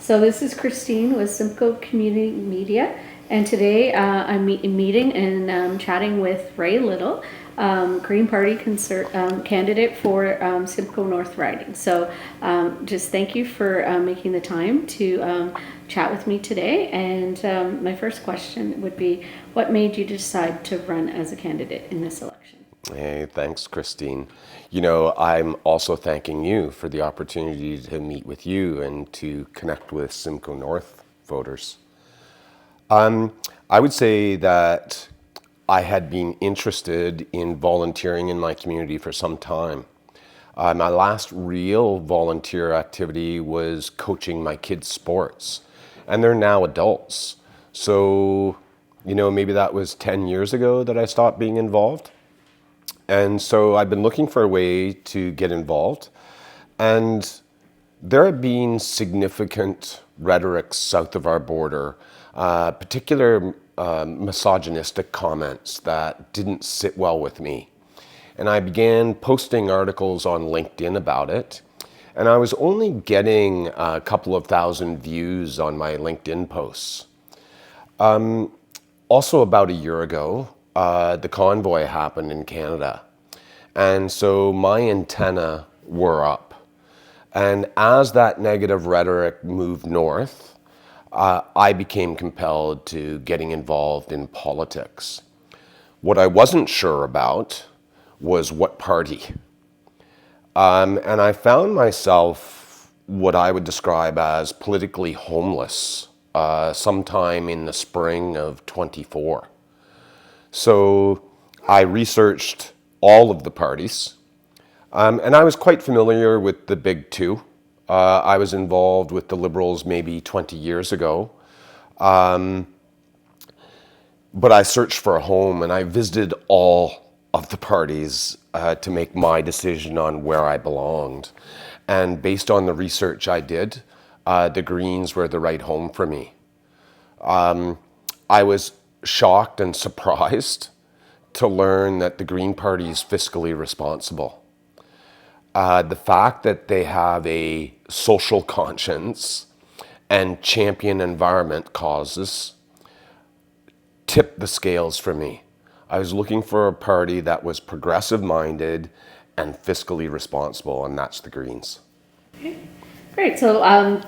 So this is Christine with Simcoe Community Media, and today I'm meeting and chatting with Ray Little, Green Party candidate for Simcoe North riding. So just thank you for making the time to chat with me today. And my first question would be, what made you decide to run as a candidate in this election? Hey, thanks, Christine. You know, I'm also thanking you for the opportunity to meet with you and to connect with Simcoe North voters. I would say that I had been interested in volunteering in my community for some time. My last real volunteer activity was coaching my kids' sports, and they're now adults. So, maybe that was 10 years ago that I stopped being involved. And so I've been looking for a way to get involved. And there have been significant rhetoric south of our border, particular misogynistic comments that didn't sit well with me. And I began posting articles on LinkedIn about it. And I was only getting a couple of thousand views on my LinkedIn posts. Also, about a year ago, the convoy happened in Canada. And so my antenna were up. And as that negative rhetoric moved north, I became compelled to getting involved in politics. What I wasn't sure about was what party. And I found myself what I would describe as politically homeless sometime in the spring of 24. So I researched all of the parties, and I was quite familiar with the big two. I was involved with the Liberals maybe 20 years ago, but I searched for a home and I visited all of the parties to make my decision on where I belonged. And based on the research I did, the Greens were the right home for me. I was shocked and surprised to learn that the Green Party is fiscally responsible. The fact that they have a social conscience and champion environment causes tipped the scales for me. I was looking for a party that was progressive minded and fiscally responsible, and that's the Greens. Okay. Great. So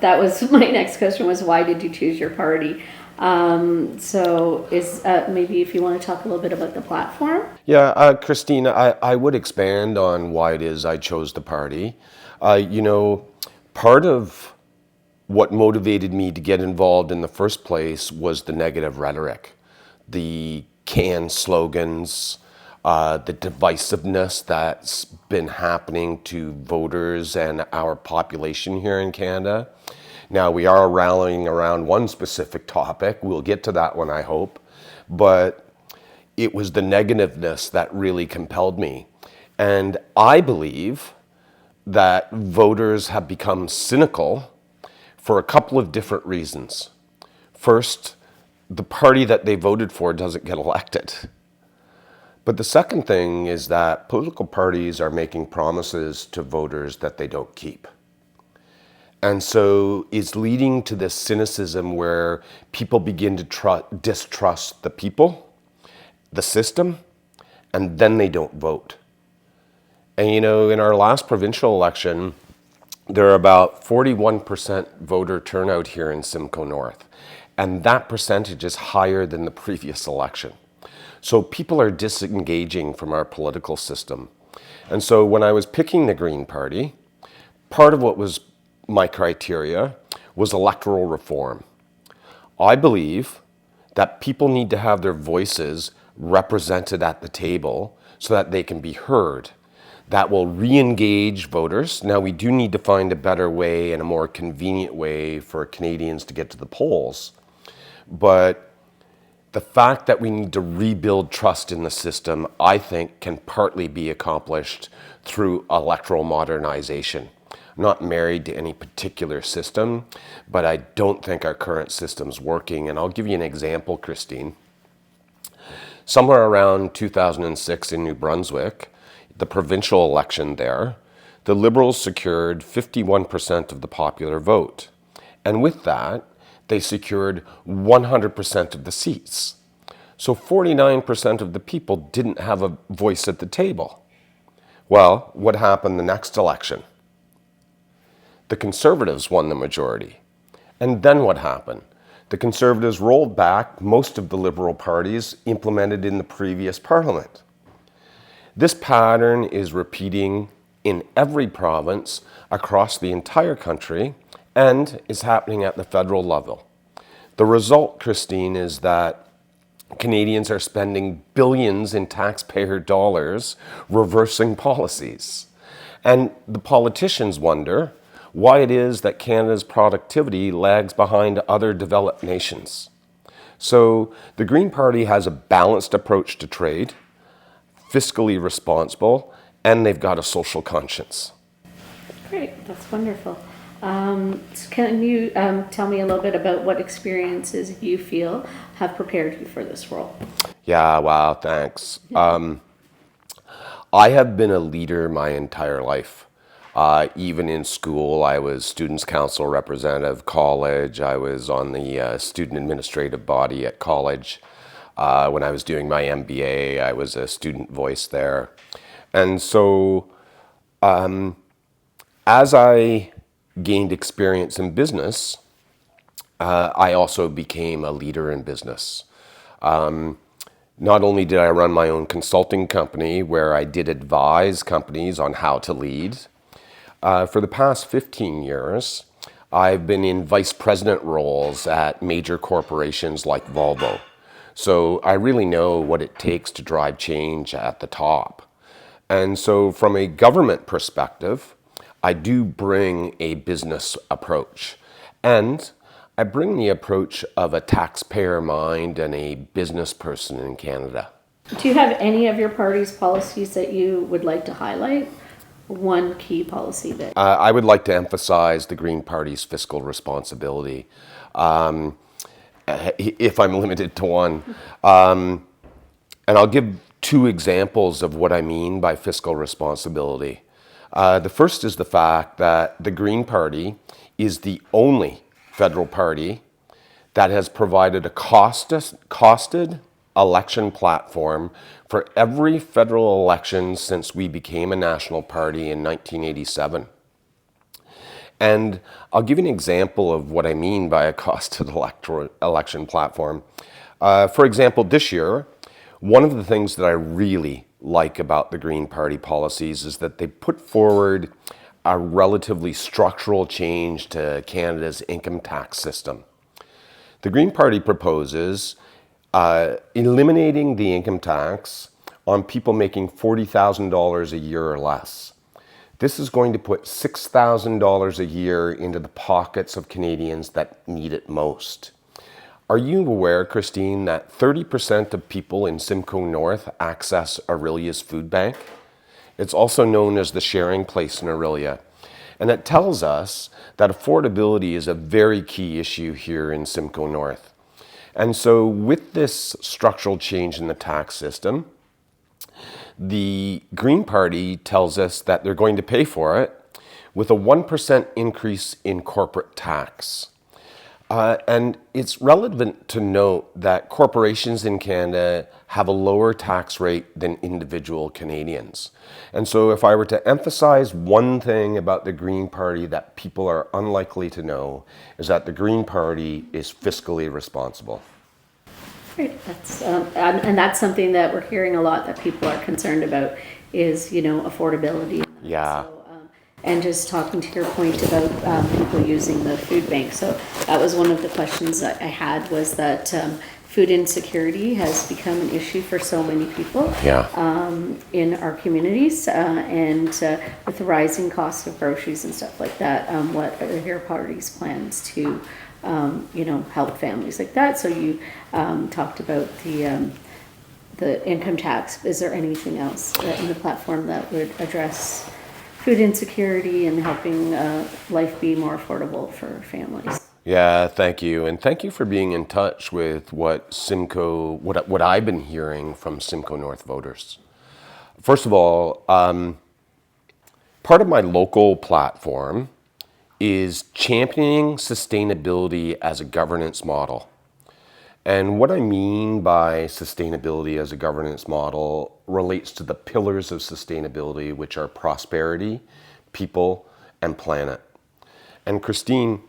that was my next question, was why did you choose your party? So is maybe if you want to talk a little bit about the platform. Yeah, Christine, I would expand on why it is I chose the party. Part of what motivated me to get involved in the first place was the negative rhetoric, the canned slogans, the divisiveness that's been happening to voters and our population here in Canada. Now, we are rallying around one specific topic. We'll get to that one, I hope. But it was the negativeness that really compelled me. And I believe that voters have become cynical for a couple of different reasons. First, the party that they voted for doesn't get elected. But the second thing is that political parties are making promises to voters that they don't keep. And so it's leading to this cynicism where people begin to distrust the people, the system, and then they don't vote. And in our last provincial election, there are about 41% voter turnout here in Simcoe North. And that percentage is higher than the previous election. So people are disengaging from our political system. And so when I was picking the Green Party, part of what was my criteria was electoral reform. I believe that people need to have their voices represented at the table so that they can be heard. That will re-engage voters. Now, we do need to find a better way and a more convenient way for Canadians to get to the polls. But the fact that we need to rebuild trust in the system, I think, can partly be accomplished through electoral modernization. I'm not married to any particular system, but I don't think our current system's working. And I'll give you an example, Christine. Somewhere around 2006 in New Brunswick, the provincial election there, the Liberals secured 51% of the popular vote. And with that, they secured 100% of the seats. So 49% of the people didn't have a voice at the table. Well, what happened the next election? The Conservatives won the majority. And then what happened? The Conservatives rolled back most of the Liberal parties implemented in the previous Parliament. This pattern is repeating in every province across the entire country and is happening at the federal level. The result, Christine, is that Canadians are spending billions in taxpayer dollars reversing policies. And the politicians wonder why it is that Canada's productivity lags behind other developed nations. So the Green Party has a balanced approach to trade, fiscally responsible, and they've got a social conscience. Great, that's wonderful. So can you tell me a little bit about what experiences you feel have prepared you for this role? Yeah, wow, thanks. I have been a leader my entire life. Even in school, I was students' council representative. College, I was on the student administrative body at college. When I was doing my MBA, I was a student voice there. And so as I gained experience in business, I also became a leader in business. Not only did I run my own consulting company where I did advise companies on how to lead, for the past 15 years, I've been in vice president roles at major corporations like Volvo. So I really know what it takes to drive change at the top. And so from a government perspective, I do bring a business approach. And I bring the approach of a taxpayer mind and a business person in Canada. Do you have any of your party's policies that you would like to highlight? One key policy that... I would like to emphasize the Green Party's fiscal responsibility, if I'm limited to one. And I'll give two examples of what I mean by fiscal responsibility. The first is the fact that the Green Party is the only federal party that has provided a costed election platform for every federal election since we became a national party in 1987. And I'll give you an example of what I mean by a costed election platform. For example, this year, one of the things that I really like about the Green Party policies is that they put forward a relatively structural change to Canada's income tax system. The Green Party proposes eliminating the income tax on people making $40,000 a year or less. This is going to put $6,000 a year into the pockets of Canadians that need it most. Are you aware, Christine, that 30% of people in Simcoe North access Aurelia's food bank? It's also known as the sharing place in Aurelia. And it tells us that affordability is a very key issue here in Simcoe North. And so with this structural change in the tax system, the Green Party tells us that they're going to pay for it with a 1% increase in corporate tax. And it's relevant to note that corporations in Canada have a lower tax rate than individual Canadians. And so if I were to emphasize one thing about the Green Party that people are unlikely to know, is that the Green Party is fiscally responsible. Great. And that's something that we're hearing a lot that people are concerned about is, affordability. Yeah. So, and just talking to your point about people using the food bank. So that was one of the questions that I had, was that food insecurity has become an issue for so many people in our communities. And with the rising cost of groceries and stuff like that, what are your party's plans to help families like that? So you talked about the income tax. Is there anything else in the platform that would address food insecurity and helping life be more affordable for families? Yeah, thank you. And thank you for being in touch with what I've been hearing from Simcoe North voters. First of all, part of my local platform is championing sustainability as a governance model. And what I mean by sustainability as a governance model relates to the pillars of sustainability, which are prosperity, people, and planet. And Christine,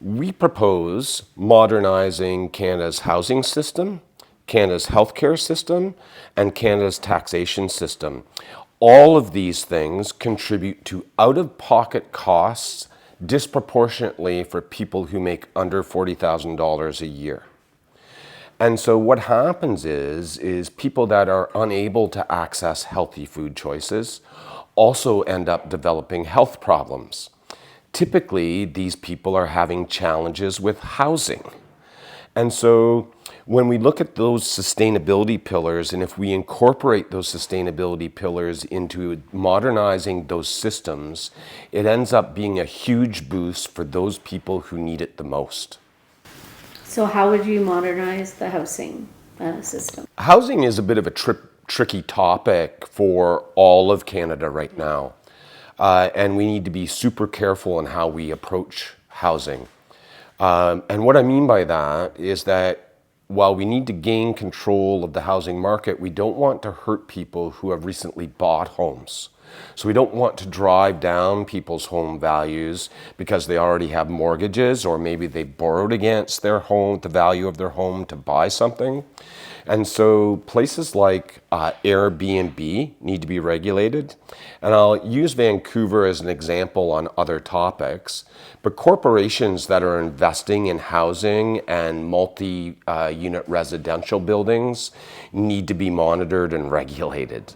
we propose modernizing Canada's housing system, Canada's healthcare system, and Canada's taxation system. All of these things contribute to out-of-pocket costs disproportionately for people who make under $40,000 a year. And so what happens is people that are unable to access healthy food choices also end up developing health problems. Typically, these people are having challenges with housing. And so when we look at those sustainability pillars, and if we incorporate those sustainability pillars into modernizing those systems, it ends up being a huge boost for those people who need it the most. So how would you modernize the housing system? Housing is a bit of a tricky topic for all of Canada right now. And we need to be super careful in how we approach housing. And what I mean by that is that while we need to gain control of the housing market, we don't want to hurt people who have recently bought homes. So we don't want to drive down people's home values because they already have mortgages, or maybe they borrowed against their home, the value of their home, to buy something. And so places like Airbnb need to be regulated. And I'll use Vancouver as an example on other topics. But corporations that are investing in housing and multi-unit residential buildings need to be monitored and regulated.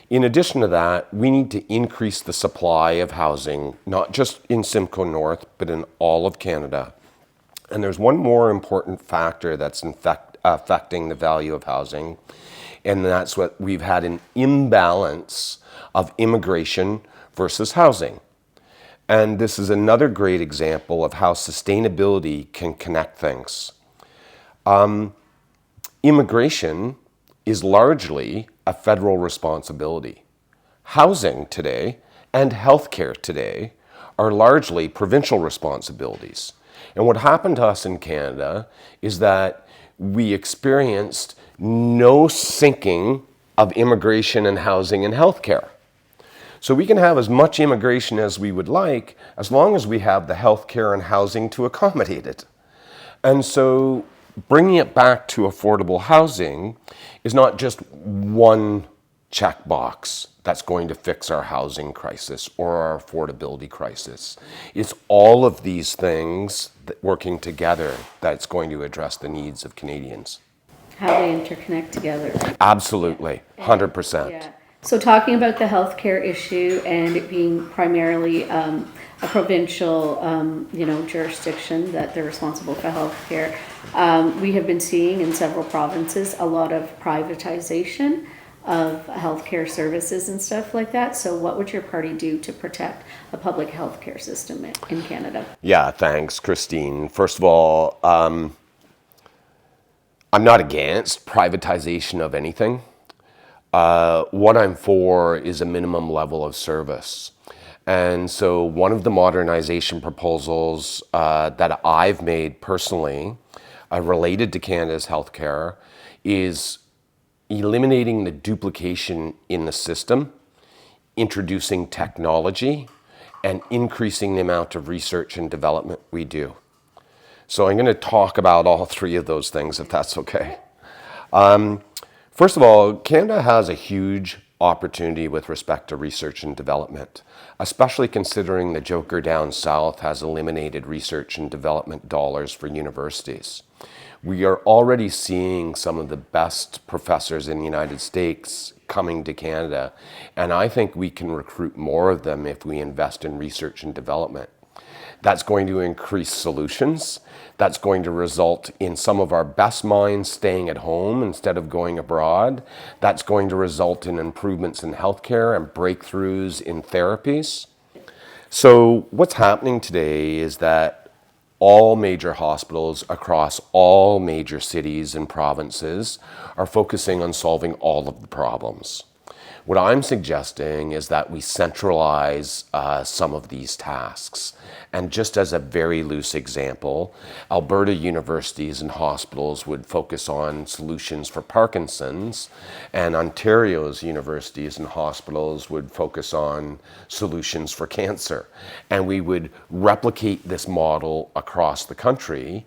In addition to that, we need to increase the supply of housing, not just in Simcoe North, but in all of Canada. And there's one more important factor that's affecting the value of housing, and that's what we've had an imbalance of immigration versus housing. And this is another great example of how sustainability can connect things. Immigration is largely a federal responsibility. Housing today and healthcare today are largely provincial responsibilities. And what happened to us in Canada is that we experienced no syncing of immigration and housing and healthcare. So we can have as much immigration as we would like, as long as we have the healthcare and housing to accommodate it. And so bringing it back to affordable housing is not just one checkbox that's going to fix our housing crisis or our affordability crisis. It's all of these things that working together that's going to address the needs of Canadians. How they interconnect together. Absolutely, 100%. Yeah. So talking about the healthcare issue and it being primarily a provincial, jurisdiction that they're responsible for healthcare, we have been seeing in several provinces a lot of privatization of healthcare services and stuff like that. So what would your party do to protect a public healthcare system in Canada? Yeah, thanks, Christine. First of all, I'm not against privatization of anything. What I'm for is a minimum level of service. And so one of the modernization proposals that I've made personally related to Canada's healthcare is eliminating the duplication in the system, introducing technology, and increasing the amount of research and development we do. So I'm going to talk about all three of those things, if that's okay. First of all, Canada has a huge opportunity with respect to research and development, especially considering the Joker down south has eliminated research and development dollars for universities. We are already seeing some of the best professors in the United States coming to Canada, and I think we can recruit more of them if we invest in research and development. That's going to increase solutions. That's going to result in some of our best minds staying at home instead of going abroad. That's going to result in improvements in healthcare and breakthroughs in therapies. So what's happening today is that all major hospitals across all major cities and provinces are focusing on solving all of the problems. What I'm suggesting is that we centralize some of these tasks. And just as a very loose example, Alberta universities and hospitals would focus on solutions for Parkinson's, and Ontario's universities and hospitals would focus on solutions for cancer. And we would replicate this model across the country,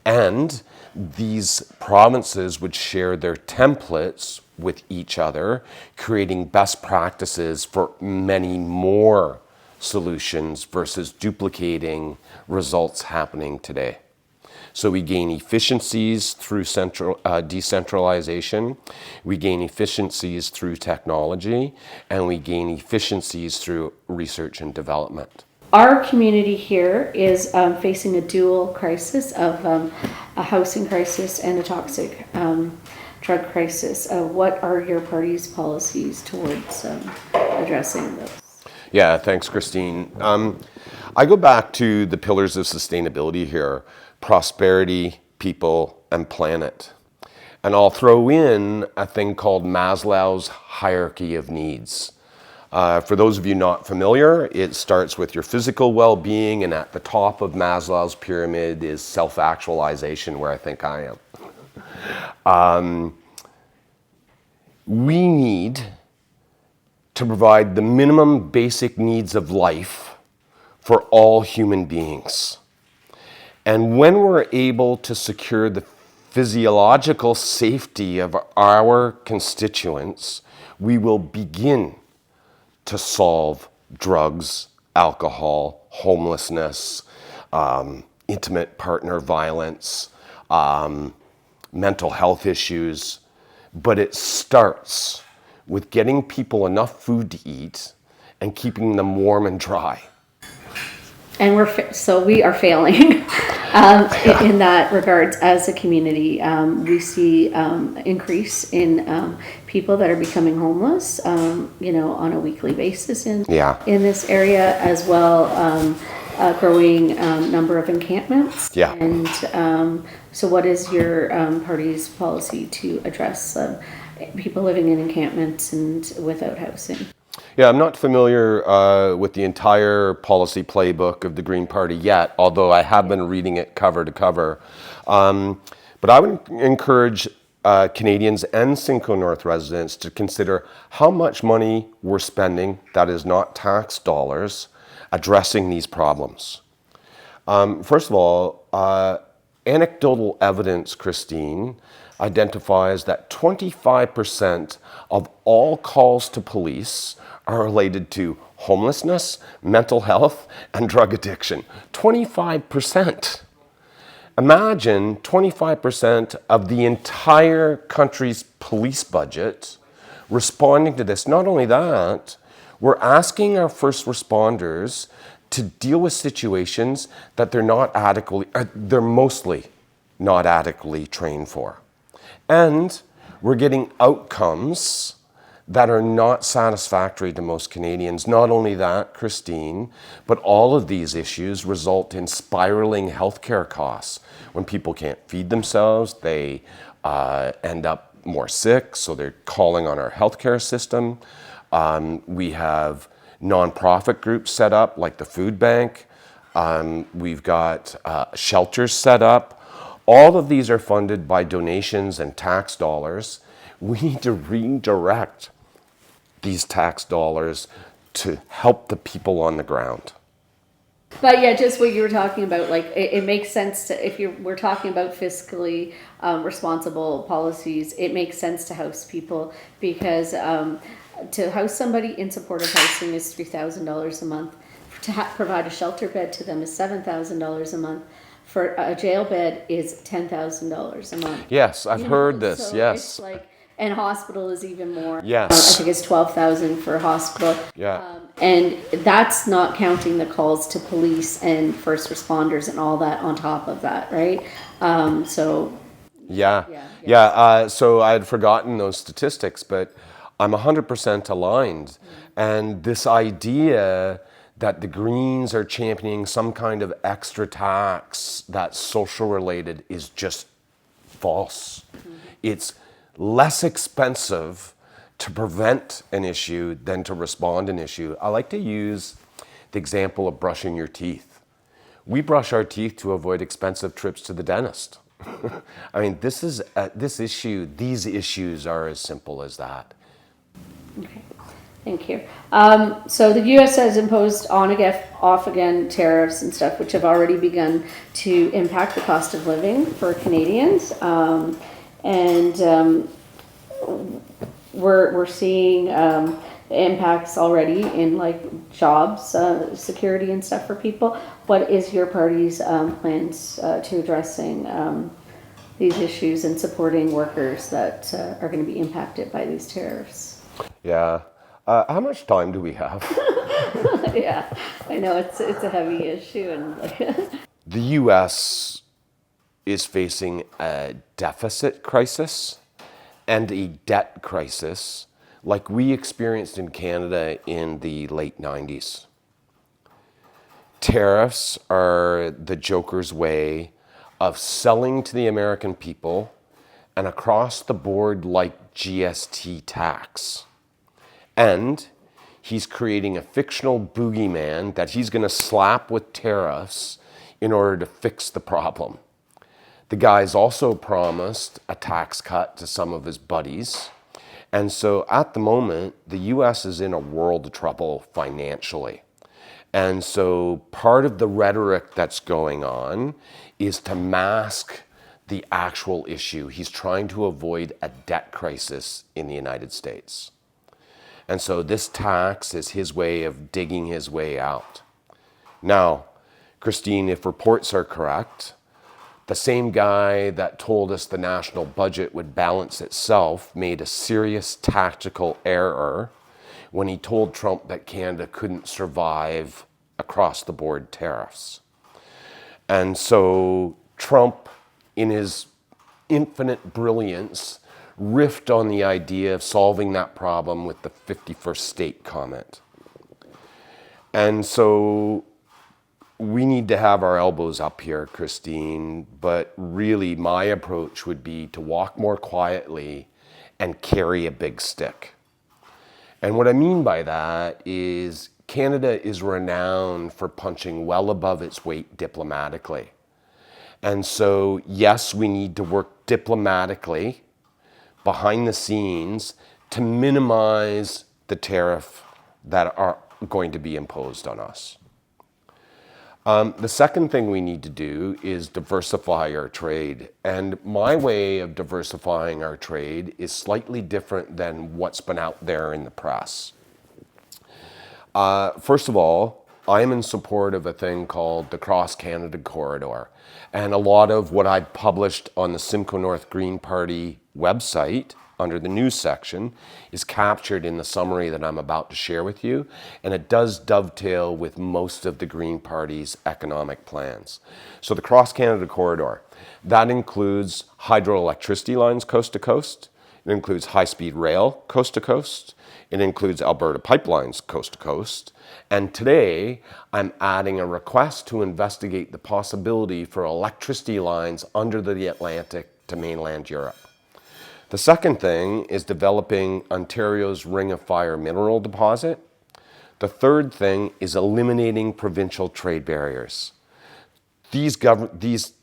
and these provinces would share their templates with each other, creating best practices for many more solutions versus duplicating results happening today. So we gain efficiencies through decentralization, we gain efficiencies through technology, and we gain efficiencies through research and development. Our community here is facing a dual crisis of a housing crisis and a toxic drug crisis. What are your party's policies towards addressing those? Yeah, thanks, Christine. I go back to the pillars of sustainability here: prosperity, people, and planet. And I'll throw in a thing called Maslow's hierarchy of needs. For those of you not familiar, it starts with your physical well-being, and at the top of Maslow's pyramid is self-actualization, where I think I am. We need to provide the minimum basic needs of life for all human beings. And when we're able to secure the physiological safety of our constituents, we will begin to solve drugs, alcohol, homelessness, intimate partner violence, mental health issues. But it starts with getting people enough food to eat and keeping them warm and dry. And we are failing in that regards as a community. We see increase in people that are becoming homeless, on a weekly basis in this area, as well a growing number of encampments. Yeah. And so what is your party's policy to address people living in encampments and without housing? Yeah, I'm not familiar with the entire policy playbook of the Green Party yet, although I have been reading it cover to cover. But I would encourage Canadians and Simcoe North residents to consider how much money we're spending that is not tax dollars addressing these problems. First of all, anecdotal evidence, Christine, identifies that 25% of all calls to police are related to homelessness, mental health, and drug addiction. 25%. Imagine 25% of the entire country's police budget responding to this. Not only that, we're asking our first responders to deal with situations that they're mostly not adequately trained for. And we're getting outcomes that are not satisfactory to most Canadians. Not only that, Christine, but all of these issues result in spiraling healthcare costs. When people can't feed themselves, they end up more sick, so they're calling on our healthcare system. We have nonprofit groups set up, like the food bank. We've got shelters set up. All of these are funded by donations and tax dollars. We need to redirect these tax dollars to help the people on the ground. But yeah, just what you were talking about, like it makes sense to, we're talking about fiscally responsible policies, it makes sense to house people, because to house somebody in supportive housing is $3,000 a month. To provide a shelter bed to them is $7,000 a month. For a jail bed is $10,000 a month. Yes, I've heard this. So yes. It's like, and hospital is even more. Yes. I think it's $12,000 for a hospital. Yeah. And that's not counting the calls to police and first responders and all that on top of that, right? So. So I had forgotten those statistics, but I'm 100% aligned. And this idea that the Greens are championing some kind of extra tax that's social related is just false. It's less expensive to prevent an issue than to respond an issue. I like to use the example of brushing your teeth. We brush our teeth to avoid expensive trips to the dentist. I mean, these issues are as simple as that. Okay, thank you. So the U.S. has imposed on again, off again tariffs and stuff, which have already begun to impact the cost of living for Canadians. We're seeing impacts already in like jobs, security and stuff for people. What is your party's plans to addressing these issues and supporting workers that are going to be impacted by these tariffs? Yeah. How much time do we have? Yeah, I know it's a heavy issue and like The U.S. is facing a deficit crisis and a debt crisis like we experienced in Canada in the late 90s. Tariffs are the Joker's way of selling to the American people an across the board like GST tax. And he's creating a fictional boogeyman that he's going to slap with tariffs in order to fix the problem. The guy's also promised a tax cut to some of his buddies. And so at the moment, the US is in a world of trouble financially. And so part of the rhetoric that's going on is to mask the actual issue. He's trying to avoid a debt crisis in the United States. And so this tax is his way of digging his way out. Now, Christine, if reports are correct, the same guy that told us the national budget would balance itself made a serious tactical error when he told Trump that Canada couldn't survive across the board tariffs. And so Trump, in his infinite brilliance, riffed on the idea of solving that problem with the 51st state comment. And so we need to have our elbows up here, Christine, but really my approach would be to walk more quietly and carry a big stick. And what I mean by that is Canada is renowned for punching well above its weight diplomatically. And so, yes, we need to work diplomatically behind the scenes to minimize the tariff that are going to be imposed on us. The second thing we need to do is diversify our trade. And my way of diversifying our trade is slightly different than what's been out there in the press. First of all, I'm in support of a thing called the Cross-Canada Corridor. And a lot of what I published on the Simcoe North Green Party website under the news section is captured in the summary that I'm about to share with you, and it does dovetail with most of the Green Party's economic plans. So the Cross-Canada Corridor, that includes hydroelectricity lines coast to coast, it includes high-speed rail coast to coast, it includes Alberta pipelines coast to coast, and today I'm adding a request to investigate the possibility for electricity lines under the Atlantic to mainland Europe. The second thing is developing Ontario's Ring of Fire mineral deposit. The third thing is eliminating provincial trade barriers. The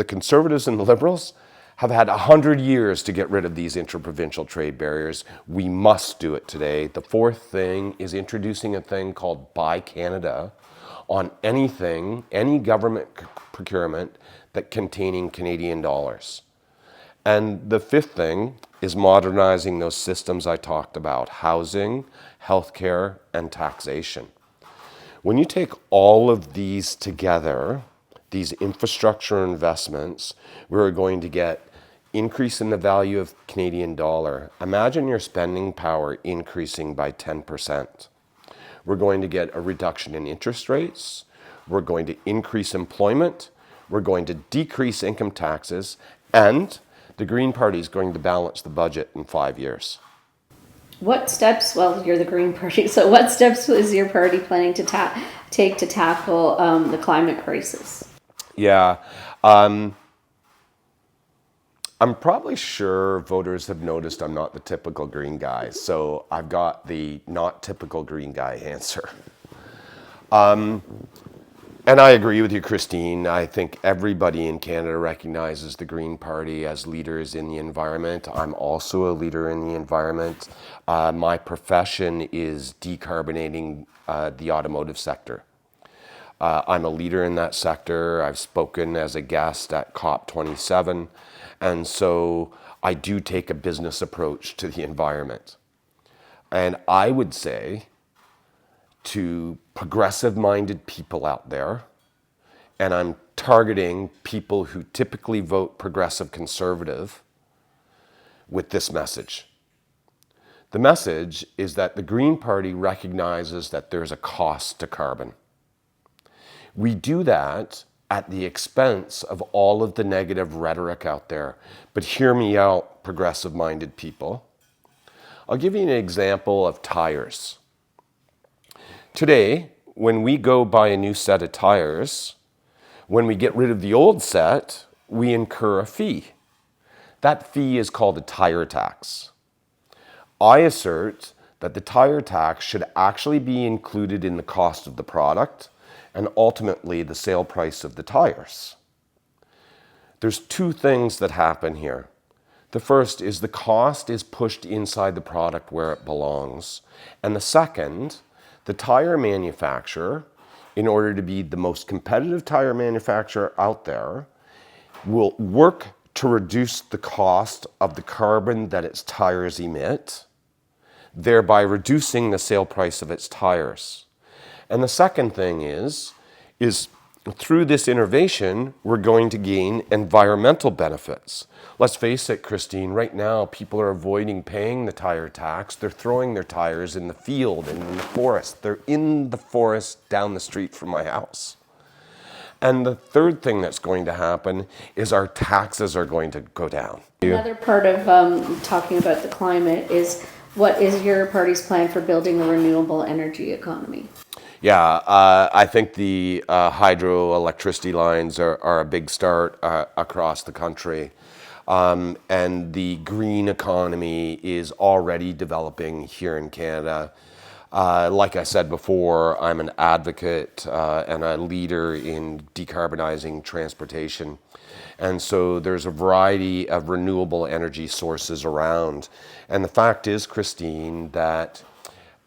Conservatives and the Liberals have had 100 years to get rid of these interprovincial trade barriers. We must do it today. The fourth thing is introducing a thing called Buy Canada on anything, any government procurement that containing Canadian dollars. And the fifth thing is modernizing those systems I talked about, housing, healthcare, and taxation. When you take all of these together, these infrastructure investments, we're going to get increase in the value of Canadian dollar. Imagine your spending power increasing by 10%. We're going to get a reduction in interest rates. We're going to increase employment. We're going to decrease income taxes, and the Green Party is going to balance the budget in 5 years. What steps, well, you're the Green Party, so what steps is your party planning to take to tackle the climate crisis? Yeah. I'm probably sure voters have noticed I'm not the typical green guy, so I've got the not typical green guy answer. And I agree with you, Christine. I think everybody in Canada recognizes the Green Party as leaders in the environment. I'm also a leader in the environment. My profession is decarbonating the automotive sector. I'm a leader in that sector. I've spoken as a guest at COP27. And so I do take a business approach to the environment. And I would say to progressive-minded people out there, and I'm targeting people who typically vote progressive conservative with this message. The message is that the Green Party recognizes that there's a cost to carbon. We do that at the expense of all of the negative rhetoric out there. But hear me out, progressive-minded people. I'll give you an example of tires. Today, when we go buy a new set of tires, when we get rid of the old set, we incur a fee. That fee is called a tire tax. I assert that the tire tax should actually be included in the cost of the product and ultimately the sale price of the tires. There's two things that happen here. The first is the cost is pushed inside the product where it belongs. And the second, the tire manufacturer, in order to be the most competitive tire manufacturer out there, will work to reduce the cost of the carbon that its tires emit, thereby reducing the sale price of its tires. And the second thing is through this innovation, we're going to gain environmental benefits. Let's face it, Christine, right now people are avoiding paying the tire tax. They're throwing their tires in the field and in the forest. They're in the forest down the street from my house. And the third thing that's going to happen is our taxes are going to go down. Another part of talking about the climate is, what is your party's plan for building a renewable energy economy? Yeah, I think the hydroelectricity lines are a big start across the country. And the green economy is already developing here in Canada. Like I said before, I'm an advocate and a leader in decarbonizing transportation. And so there's a variety of renewable energy sources around. And the fact is, Christine, that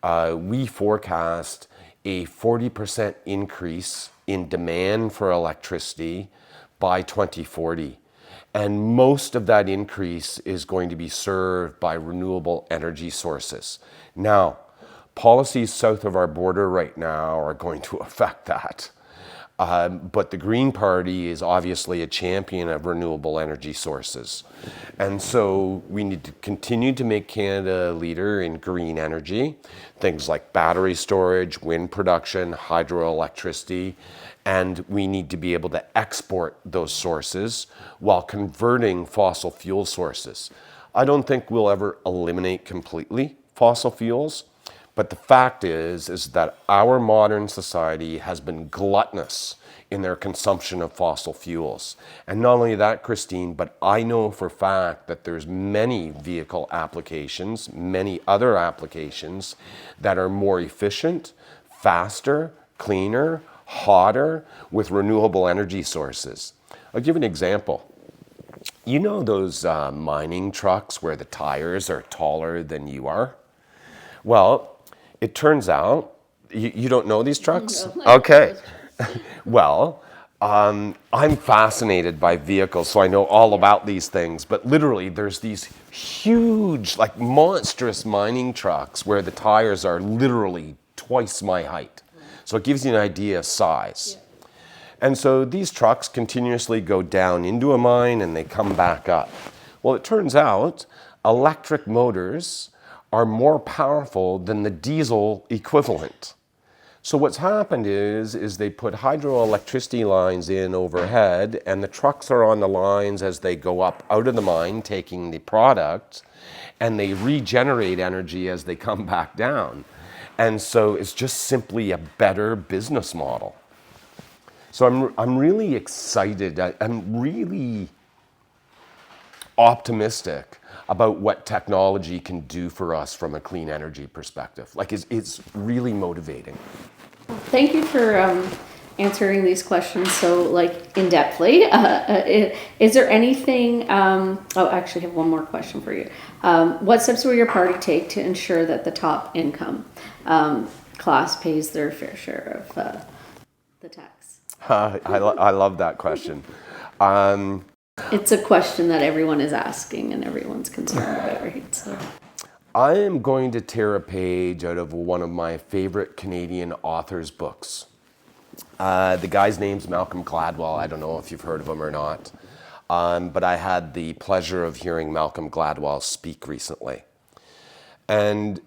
we forecast a 40% increase in demand for electricity by 2040. And most of that increase is going to be served by renewable energy sources. Now, policies south of our border right now are going to affect that. But the Green Party is obviously a champion of renewable energy sources. And so we need to continue to make Canada a leader in green energy, things like battery storage, wind production, hydroelectricity, and we need to be able to export those sources while converting fossil fuel sources. I don't think we'll ever eliminate completely fossil fuels, but the fact is that our modern society has been gluttonous in their consumption of fossil fuels. And not only that, Christine, but I know for a fact that there's many vehicle applications, many other applications that are more efficient, faster, cleaner, hotter with renewable energy sources. I'll give an example. You know those mining trucks where the tires are taller than you are? Well, it turns out, you don't know these trucks? Okay. Well, I'm fascinated by vehicles, so I know all about these things. But literally, there's these huge, like monstrous mining trucks where the tires are literally twice my height. So it gives you an idea of size. Yeah. And so these trucks continuously go down into a mine and they come back up. Well, it turns out electric motors are more powerful than the diesel equivalent. So what's happened is they put hydroelectricity lines in overhead, and the trucks are on the lines as they go up out of the mine, taking the product, and they regenerate energy as they come back down. And so it's just simply a better business model. So I'm really excited. I'm really optimistic about what technology can do for us from a clean energy perspective. Like it's really motivating. Thank you for answering these questions so like in depthly. Is there anything? Oh, actually, I have one more question for you. What steps will your party take to ensure that the top income class pays their fair share of the tax? I love that question. It's a question that everyone is asking and everyone's concerned about, right? So. I am going to tear a page out of one of my favorite Canadian authors' books. The guy's name's Malcolm Gladwell. I don't know if you've heard of him or not. But I had the pleasure of hearing Malcolm Gladwell speak recently. And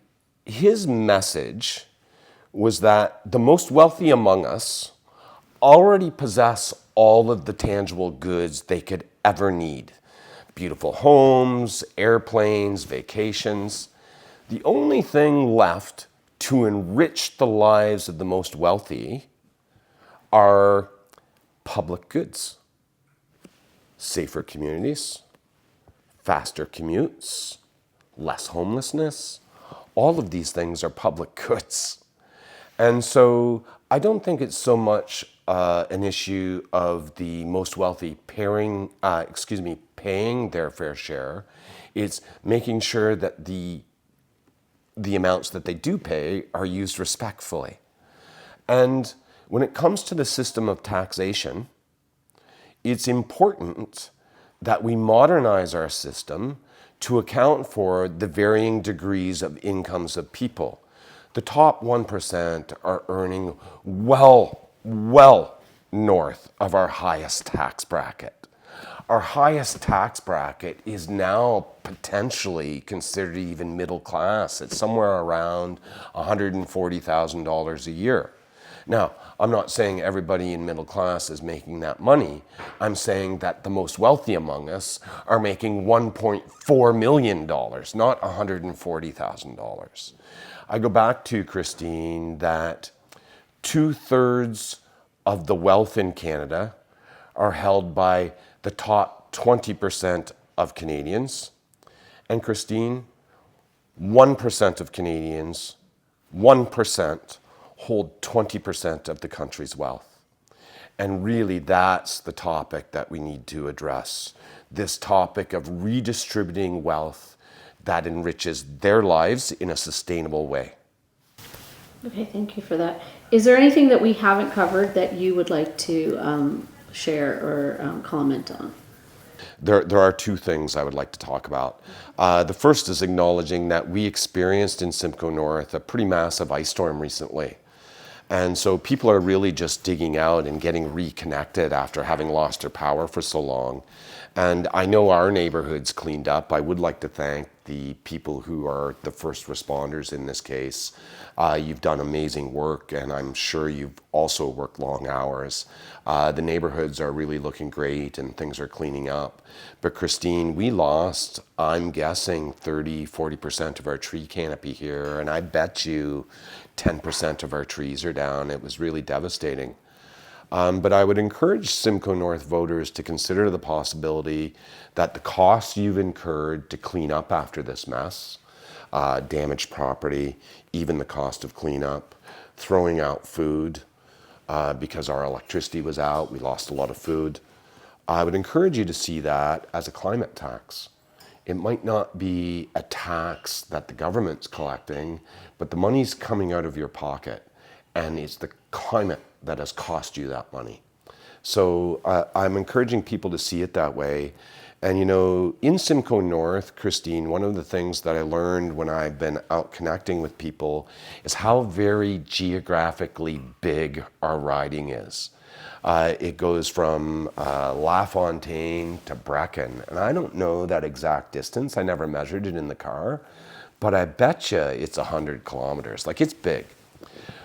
his message was that the most wealthy among us already possess all of the tangible goods they could ever need. Beautiful homes, airplanes, vacations. The only thing left to enrich the lives of the most wealthy are public goods. Safer communities, faster commutes, less homelessness. All of these things are public goods. And so I don't think it's so much an issue of the most wealthy paying their fair share. It's making sure that the amounts that they do pay are used respectfully. And when it comes to the system of taxation, it's important that we modernize our system to account for the varying degrees of incomes of people. The top 1% are earning well north of our highest tax bracket. Our highest tax bracket is now potentially considered even middle class. It's somewhere around $140,000 a year. Now, I'm not saying everybody in middle class is making that money. I'm saying that the most wealthy among us are making $1.4 million, not $140,000. I go back to, Christine, that 2/3 of the wealth in Canada are held by the top 20% of Canadians. And Christine, 1% of Canadians, 1% hold 20% of the country's wealth. And really that's the topic that we need to address. This topic of redistributing wealth that enriches their lives in a sustainable way. Okay, thank you for that. Is there anything that we haven't covered that you would like to share or comment on? There are two things I would like to talk about. The first is acknowledging that we experienced in Simcoe North a pretty massive ice storm recently. And so people are really just digging out and getting reconnected after having lost their power for so long. And I know our neighborhood's cleaned up. I would like to thank the people who are the first responders in this case. You've done amazing work, and I'm sure you've also worked long hours. The neighborhoods are really looking great and things are cleaning up. But Christine, we lost, I'm guessing, 30-40% of our tree canopy here, and I bet you 10% of our trees are down. It was really devastating. But I would encourage Simcoe North voters to consider the possibility that the costs you've incurred to clean up after this mess, damaged property, even the cost of cleanup, throwing out food because our electricity was out, we lost a lot of food. I would encourage you to see that as a climate tax. It might not be a tax that the government's collecting, but the money's coming out of your pocket, and it's the climate that has cost you that money. So I'm encouraging people to see it that way. And you know, in Simcoe North, Christine, one of the things that I learned when I've been out connecting with people is how very geographically big our riding is. It goes from LaFontaine to Brecken, and I don't know that exact distance. I never measured it in the car, but I bet you it's 100 kilometers. Like, it's big.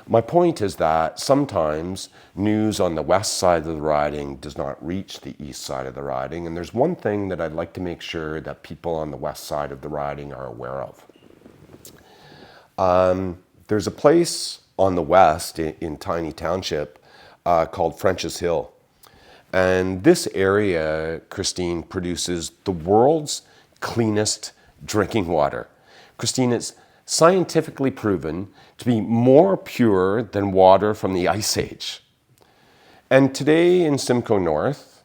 My point is that sometimes news on the west side of the riding does not reach the east side of the riding, and there's one thing that I'd like to make sure that people on the west side of the riding are aware of. There's a place on the west in Tiny Township called French's Hill, And this area, Christine, produces the world's cleanest drinking water. Christine, it's scientifically proven to be more pure than water from the Ice Age. And today in Simcoe North,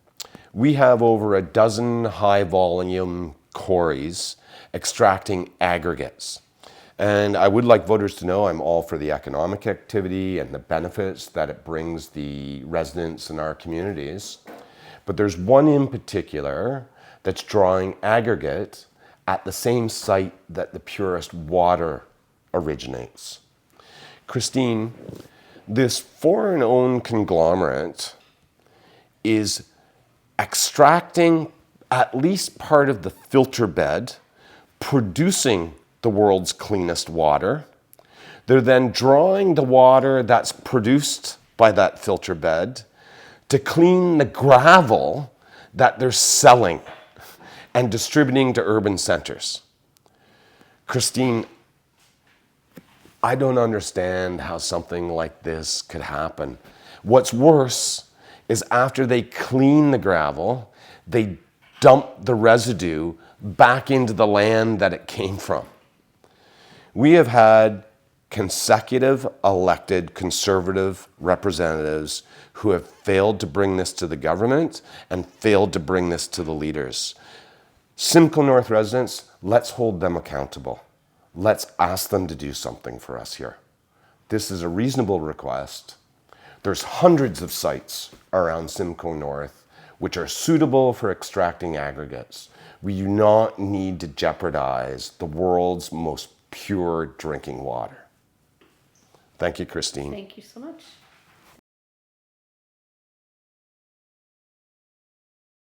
we have over a dozen high-volume quarries extracting aggregates. And I would like voters to know I'm all for the economic activity and the benefits that it brings the residents in our communities. But there's one in particular that's drawing aggregate at the same site that the purest water originates. Christine, this foreign-owned conglomerate is extracting at least part of the filter bed, producing the world's cleanest water. They're then drawing the water that's produced by that filter bed to clean the gravel that they're selling and distributing to urban centers. Christine, I don't understand how something like this could happen. What's worse is after they clean the gravel, they dump the residue back into the land that it came from. We have had consecutive elected conservative representatives who have failed to bring this to the government and failed to bring this to the leaders. Simcoe North residents, let's hold them accountable. Let's ask them to do something for us here. This is a reasonable request. There's hundreds of sites around Simcoe North which are suitable for extracting aggregates. We do not need to jeopardize the world's most pure drinking water. Thank you, Christine. Thank you so much.